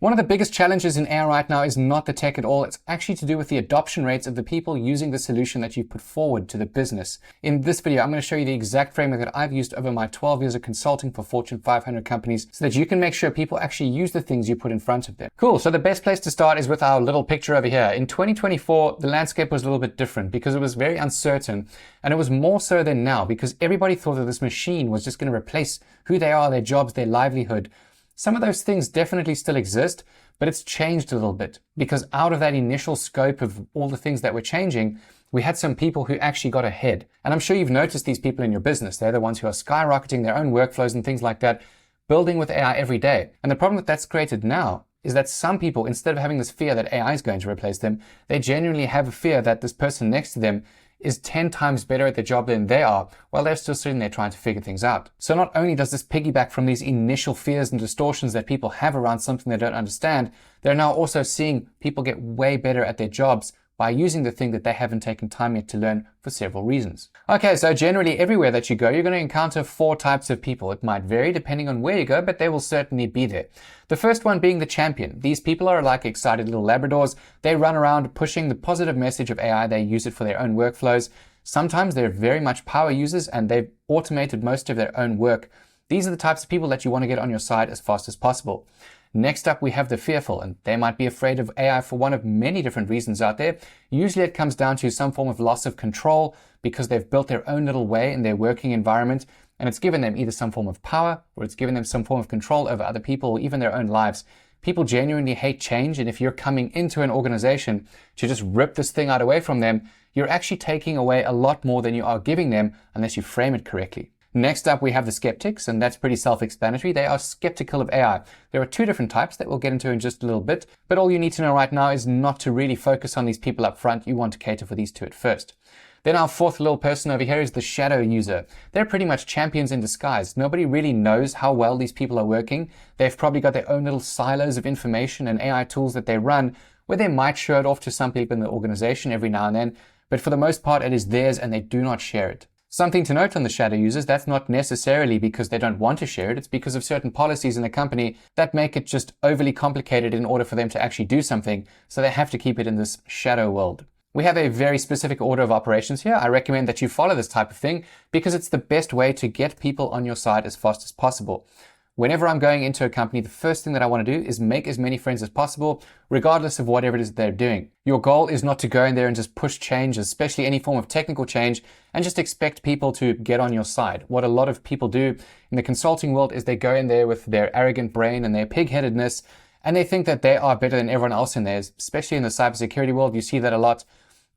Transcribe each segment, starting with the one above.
One of the biggest challenges in AI right now is not the tech at all. It's actually to do with the adoption rates of the people using the solution that you put forward to the business. In this video, I'm going to show you the exact framework that I've used over my 12 years of consulting for Fortune 500 companies so that you can make sure people actually use the things you put in front of them. Cool. So the best place to start is with our little picture over here. In 2024, the landscape was a little bit different because it was very uncertain, and it was more so than now because everybody thought that this machine was just going to replace who they are, their jobs, their livelihood. Some of those things definitely still exist, but it's changed a little bit because out of that initial scope of all the things that were changing, we had some people who actually got ahead. And I'm sure you've noticed these people in your business. They're the ones who are skyrocketing their own workflows and things like that, building with AI every day. And the problem that's created now is that some people, instead of having this fear that AI is going to replace them, they genuinely have a fear that this person next to them is 10 times better at their job than they are, while they're still sitting there trying to figure things out. So not only does this piggyback from these initial fears and distortions that people have around something they don't understand, they're now also seeing people get way better at their jobs by using the thing that they haven't taken time yet to learn for several reasons. Okay, so generally everywhere that you go, you're going to encounter 4 types of people. It might vary depending on where you go, but they will certainly be there. The first one being the champion. These people are like excited little Labradors. They run around pushing the positive message of AI. They use it for their own workflows. Sometimes they're very much power users and they've automated most of their own work. These are the types of people that you want to get on your side as fast as possible. Next up, we have the fearful, and they might be afraid of AI for one of many different reasons out there. Usually it comes down to some form of loss of control because they've built their own little way in their working environment, and it's given them either some form of power or it's given them some form of control over other people or even their own lives. People genuinely hate change, and if you're coming into an organization to just rip this thing out away from them, you're actually taking away a lot more than you are giving them unless you frame it correctly. Next up, we have the skeptics, and that's pretty self-explanatory. They are skeptical of AI. There are 2 different types that we'll get into in just a little bit, but all you need to know right now is not to really focus on these people up front. You want to cater for these 2 at first. Then our 4th little person over here is the shadow user. They're pretty much champions in disguise. Nobody really knows how well these people are working. They've probably got their own little silos of information and AI tools that they run where they might show it off to some people in the organization every now and then, but for the most part, it is theirs and they do not share it. Something to note on the shadow users, that's not necessarily because they don't want to share it. It's because of certain policies in the company that make it just overly complicated in order for them to actually do something. So they have to keep it in this shadow world. We have a very specific order of operations here. I recommend that you follow this type of thing because it's the best way to get people on your side as fast as possible. Whenever I'm going into a company, the first thing that I want to do is make as many friends as possible, regardless of whatever it is they're doing. Your goal is not to go in there and just push change, especially any form of technical change, and just expect people to get on your side. What a lot of people do in the consulting world is they go in there with their arrogant brain and their pig-headedness, and they think that they are better than everyone else in there, especially in the cybersecurity world. You see that a lot.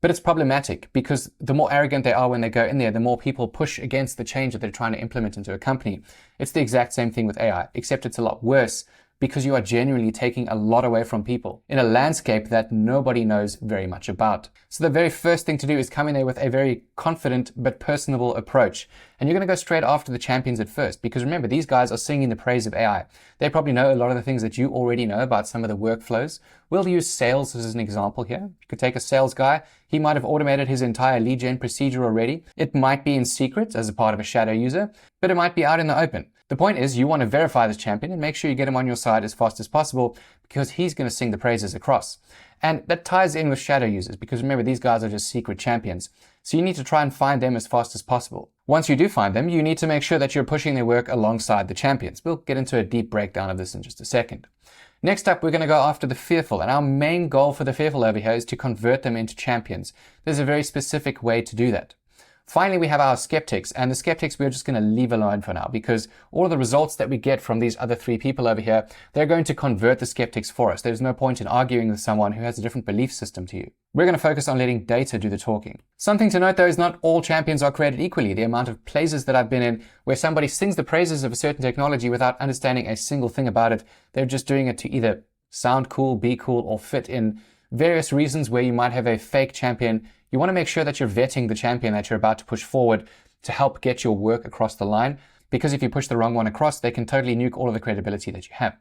But it's problematic because the more arrogant they are when they go in there, the more people push against the change that they're trying to implement into a company. It's the exact same thing with AI, except it's a lot worse because you are genuinely taking a lot away from people in a landscape that nobody knows very much about. So the very first thing to do is come in there with a very confident but personable approach. And you're going to go straight after the champions at first, because remember, these guys are singing the praise of AI. They probably know a lot of the things that you already know about some of the workflows. We'll use sales as an example here. You could take a sales guy. He might have automated his entire lead gen procedure already. It might be in secret as a part of a shadow user, but it might be out in the open. The point is you want to verify this champion and make sure you get him on your side as fast as possible because he's going to sing the praises across. And that ties in with shadow users because remember, these guys are just secret champions. So you need to try and find them as fast as possible. Once you do find them, you need to make sure that you're pushing their work alongside the champions. We'll get into a deep breakdown of this in just a second. Next up, we're going to go after the fearful, and our main goal for the fearful over here is to convert them into champions. There's a very specific way to do that. Finally, we have our skeptics, and the skeptics we're just going to leave alone for now because all of the results that we get from these other 3 people over here, they're going to convert the skeptics for us. There's no point in arguing with someone who has a different belief system to you. We're going to focus on letting data do the talking. Something to note though is not all champions are created equally. The amount of places that I've been in where somebody sings the praises of a certain technology without understanding a single thing about it, they're just doing it to either sound cool, be cool, or fit in various reasons where you might have a fake champion. You want to make sure that you're vetting the champion that you're about to push forward to help get your work across the line. Because if you push the wrong one across, they can totally nuke all of the credibility that you have.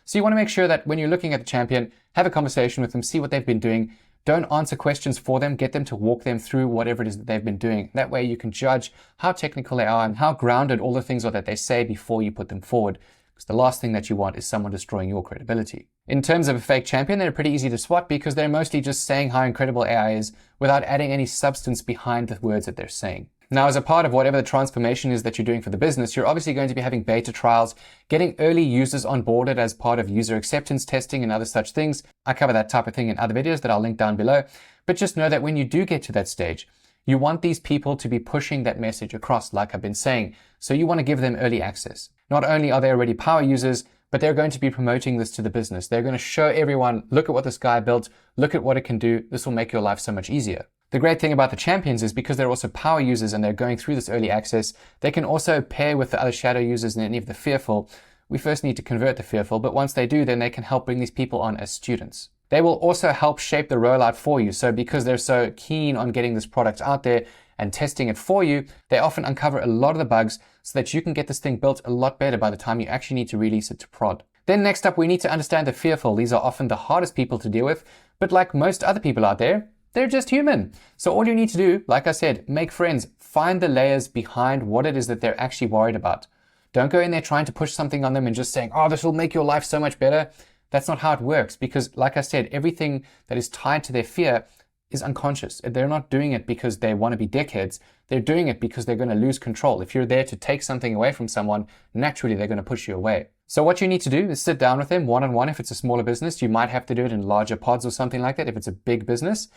So you want to make sure that when you're looking at the champion, have a conversation with them, see what they've been doing. Don't answer questions for them. Get them to walk them through whatever it is that they've been doing. That way you can judge how technical they are and how grounded all the things are that they say before you put them forward. because the last thing that you want is someone destroying your credibility. In terms of a fake champion, they're pretty easy to spot because they're mostly just saying how incredible AI is without adding any substance behind the words that they're saying. Now, as a part of whatever the transformation is that you're doing for the business, you're obviously going to be having beta trials, getting early users onboarded as part of user acceptance testing and other such things. I cover that type of thing in other videos that I'll link down below. But just know that when you do get to that stage, you want these people to be pushing that message across, like I've been saying. So you want to give them early access. Not only are they already power users, but they're going to be promoting this to the business. They're going to show everyone, look at what this guy built, look at what it can do. This will make your life so much easier. The great thing about the champions is because they're also power users and they're going through this early access, they can also pair with the other shadow users and any of the fearful. We first need to convert the fearful, but once they do, then they can help bring these people on as students. They will also help shape the rollout for you. So because they're so keen on getting this product out there and testing it for you, they often uncover a lot of the bugs so that you can get this thing built a lot better by the time you actually need to release it to prod. Then next up, we need to understand the fearful. These are often the hardest people to deal with, but like most other people out there, they're just human. So all you need to do, like I said, make friends, find the layers behind what it is that they're actually worried about. Don't go in there trying to push something on them and just saying, oh, this will make your life so much better. That's not how it works because, like I said, everything that is tied to their fear is unconscious. They're not doing it because they want to be dickheads. They're doing it because they're going to lose control. If you're there to take something away from someone, naturally they're going to push you away. So what you need to do is sit down with them one-on-one. If it's a smaller business, you might have to do it in larger pods or something like that if it's a big business.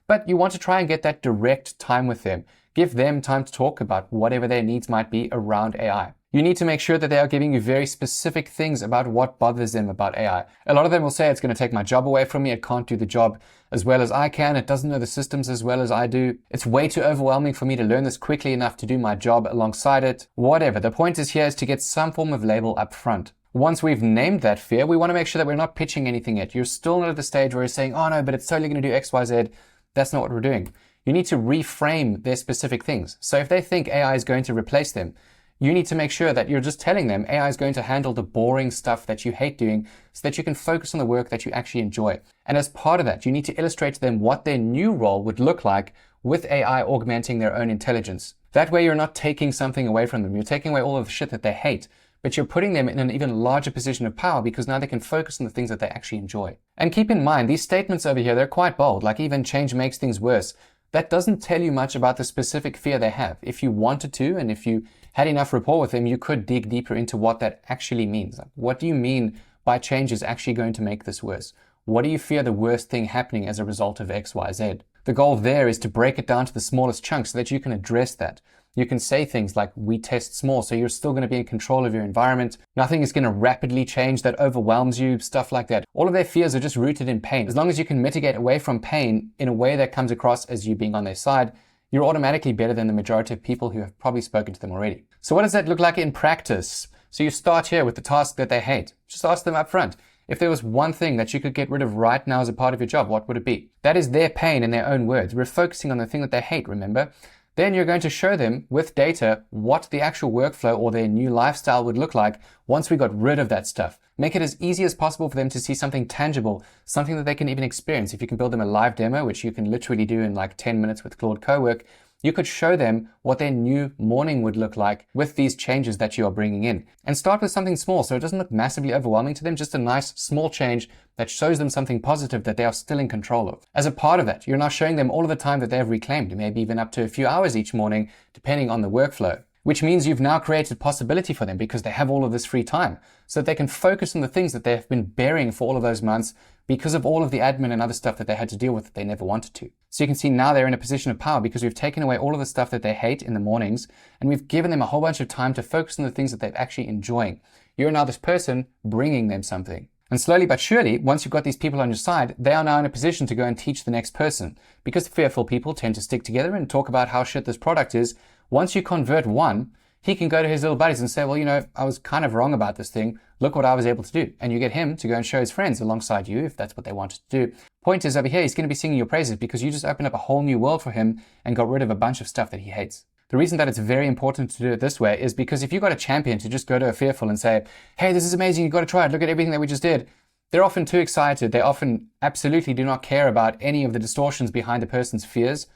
But you want to try and get that direct time with them. Give them time to talk about whatever their needs might be around AI. You need to make sure that they are giving you very specific things about what bothers them about AI. A lot of them will say it's going to take my job away from me. It can't do the job as well as I can. It doesn't know the systems as well as I do. It's way too overwhelming for me to learn this quickly enough to do my job alongside it. Whatever. The point is here is to get some form of label up front. Once we've named that fear, we want to make sure that we're not pitching anything yet. You're still not at the stage where you're saying, oh no, but it's totally going to do X, Y, Z. That's not what we're doing. You need to reframe their specific things. So if they think AI is going to replace them, you need to make sure that you're just telling them AI is going to handle the boring stuff that you hate doing so that you can focus on the work that you actually enjoy. And as part of that, you need to illustrate to them what their new role would look like with AI augmenting their own intelligence. That way you're not taking something away from them. You're taking away all of the shit that they hate, but you're putting them in an even larger position of power because now they can focus on the things that they actually enjoy. And keep in mind, these statements over here, they're quite bold, like even change makes things worse. That doesn't tell you much about the specific fear they have. If you wanted to, and if you had enough rapport with them, you could dig deeper into what that actually means. Like, what do you mean by change is actually going to make this worse? What do you fear the worst thing happening as a result of X, Y, Z? The goal there is to break it down to the smallest chunks so that you can address that. You can say things like, we test small, so you're still going to be in control of your environment. Nothing is going to rapidly change that overwhelms you, stuff like that. All of their fears are just rooted in pain. As long as you can mitigate away from pain in a way that comes across as you being on their side, you're automatically better than the majority of people who have probably spoken to them already. So what does that look like in practice? So you start here with the task that they hate. Just ask them up front. If there was one thing that you could get rid of right now as a part of your job, what would it be? That is their pain in their own words. We're focusing on the thing that they hate, remember? Then you're going to show them with data what the actual workflow or their new lifestyle would look like once we got rid of that stuff. Make it as easy as possible for them to see something tangible, something that they can even experience. If you can build them a live demo, which you can literally do in like 10 minutes with Claude Code, you could show them what their new morning would look like with these changes that you are bringing in. And start with something small so it doesn't look massively overwhelming to them, just a nice small change that shows them something positive that they are still in control of. As a part of that, you're now showing them all of the time that they have reclaimed, maybe even up to a few hours each morning, depending on the workflow. Which means you've now created possibility for them because they have all of this free time so that they can focus on the things that they have been burying for all of those months because of all of the admin and other stuff that they had to deal with that they never wanted to. So you can see now they're in a position of power because we've taken away all of the stuff that they hate in the mornings and we've given them a whole bunch of time to focus on the things that they're actually enjoying. You're now this person bringing them something. And slowly but surely, once you've got these people on your side, they are now in a position to go and teach the next person. Because fearful people tend to stick together and talk about how shit this product is. Once you convert one, he can go to his little buddies and say, well, you know, I was kind of wrong about this thing. Look what I was able to do. And you get him to go and show his friends alongside you if that's what they wanted to do. Point is over here, he's going to be singing your praises because you just opened up a whole new world for him and got rid of a bunch of stuff that he hates. The reason that it's very important to do it this way is because if you've got a champion to just go to a fearful and say, hey, this is amazing, you've got to try it, look at everything that we just did. They're often too excited. They often absolutely do not care about any of the distortions behind the person's fears.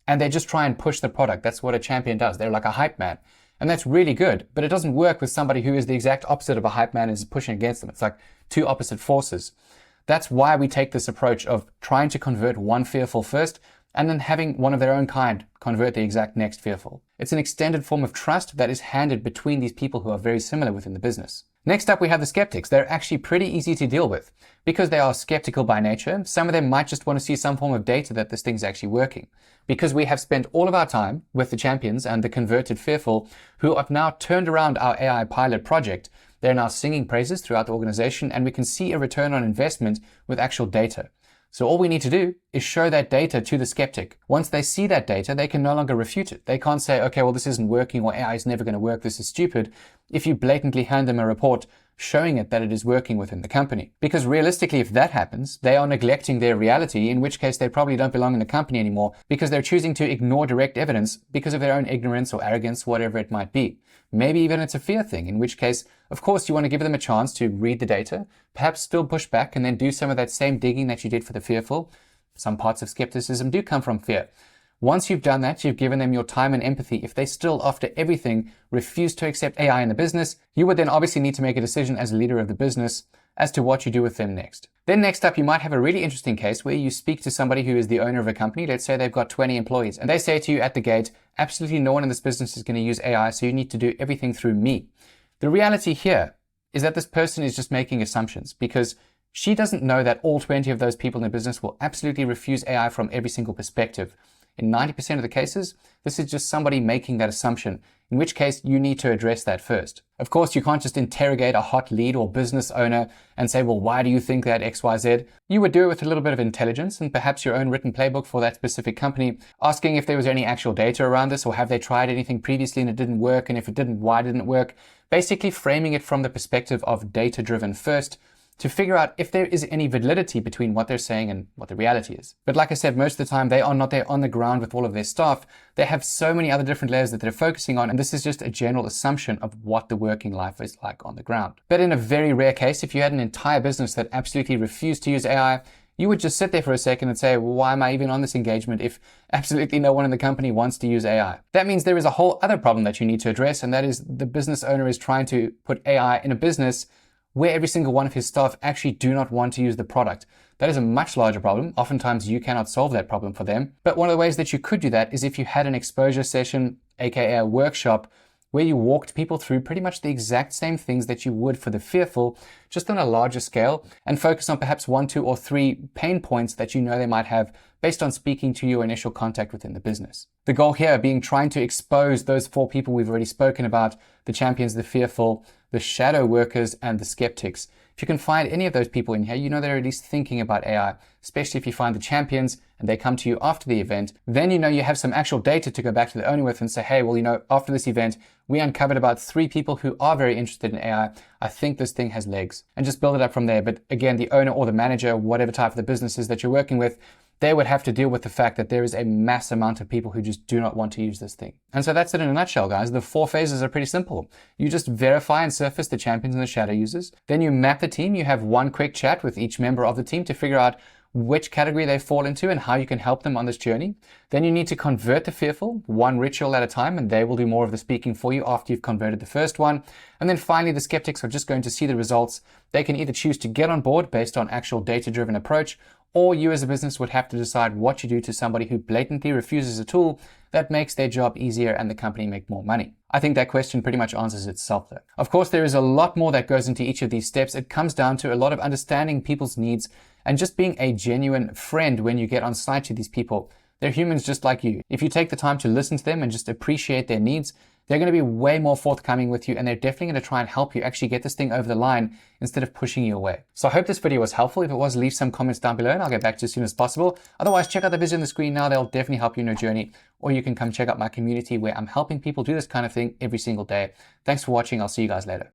And they just try and push the product. That's what a champion does. They're like a hype man. And that's really good, but it doesn't work with somebody who is the exact opposite of a hype man and is pushing against them. It's like two opposite forces. That's why we take this approach of trying to convert one fearful first and then having one of their own kind convert the exact next fearful. It's an extended form of trust that is handed between these people who are very similar within the business. Next up, we have the skeptics. They're actually pretty easy to deal with. Because they are skeptical by nature, some of them might just want to see some form of data that this thing's actually working. Because we have spent all of our time with the champions and the converted fearful who have now turned around our AI pilot project. They're now singing praises throughout the organization, and we can see a return on investment with actual data. So all we need to do is show that data to the skeptic. Once they see that data, they can no longer refute it. They can't say, okay, well, this isn't working, or AI is never going to work, this is stupid, if you blatantly hand them a report showing it that it is working within the company. Because realistically, if that happens, they are neglecting their reality, in which case they probably don't belong in the company anymore because they're choosing to ignore direct evidence because of their own ignorance or arrogance, whatever it might be. Maybe even it's a fear thing, in which case, of course, you want to give them a chance to read the data, perhaps still push back and then do some of that same digging that you did for the fearful. Some parts of skepticism do come from fear. Once you've done that, you've given them your time and empathy. If they still, after everything, refuse to accept AI in the business, you would then obviously need to make a decision as a leader of the business as to what you do with them next. Then next up, you might have a really interesting case where you speak to somebody who is the owner of a company. Let's say they've got 20 employees and they say to you at the gate, absolutely no one in this business is going to use AI, so you need to do everything through me. The reality here is that this person is just making assumptions because she doesn't know that all 20 of those people in the business will absolutely refuse AI from every single perspective. In 90% of the cases, this is just somebody making that assumption, in which case you need to address that first. Of course, you can't just interrogate a hot lead or business owner and say, well, why do you think that XYZ? You would do it with a little bit of intelligence and perhaps your own written playbook for that specific company, asking if there was any actual data around this, or have they tried anything previously and it didn't work, and if it didn't, why didn't it work? Basically framing it from the perspective of data-driven first, to figure out if there is any validity between what they're saying and what the reality is. But like I said, most of the time they are not there on the ground with all of their staff. They have so many other different layers that they're focusing on, and this is just a general assumption of what the working life is like on the ground. But in a very rare case, if you had an entire business that absolutely refused to use AI, you would just sit there for a second and say, well, why am I even on this engagement if absolutely no one in the company wants to use AI? That means there is a whole other problem that you need to address, and that is the business owner is trying to put AI in a business where every single one of his staff actually do not want to use the product. That is a much larger problem. Oftentimes you cannot solve that problem for them. But one of the ways that you could do that is if you had an exposure session, aka a workshop, where you walked people through pretty much the exact same things that you would for the fearful, just on a larger scale, and focus on perhaps 1, 2, or 3 pain points that you know they might have based on speaking to your initial contact within the business. The goal here being trying to expose those 4 people we've already spoken about, the champions, the fearful, the shadow workers, and the skeptics. If you can find any of those people in here, you know they're at least thinking about AI, especially if you find the champions and they come to you after the event. Then you know you have some actual data to go back to the owner with and say, hey, well, you know, after this event, we uncovered about 3 people who are very interested in AI. I think this thing has legs, and just build it up from there. But again, the owner or the manager, whatever type of the business is that you're working with, they would have to deal with the fact that there is a mass amount of people who just do not want to use this thing. And so that's it in a nutshell, guys. The 4 phases are pretty simple. You just verify and surface the champions and the shadow users. Then you map the team. You have one quick chat with each member of the team to figure out which category they fall into and how you can help them on this journey. Then you need to convert the fearful, one ritual at a time, and they will do more of the speaking for you after you've converted the first one. And then finally, the skeptics are just going to see the results. They can either choose to get on board based on actual data-driven approach, or you as a business would have to decide what you do to somebody who blatantly refuses a tool that makes their job easier and the company make more money. I think that question pretty much answers itself though. Of course, there is a lot more that goes into each of these steps. It comes down to a lot of understanding people's needs and just being a genuine friend when you get on site to these people. They're humans just like you. If you take the time to listen to them and just appreciate their needs, they're going to be way more forthcoming with you, and they're definitely going to try and help you actually get this thing over the line instead of pushing you away. So I hope this video was helpful. If it was, leave some comments down below and I'll get back to you as soon as possible. Otherwise, check out the videos on the screen now. They'll definitely help you in your journey. Or you can come check out my community where I'm helping people do this kind of thing every single day. Thanks for watching. I'll see you guys later.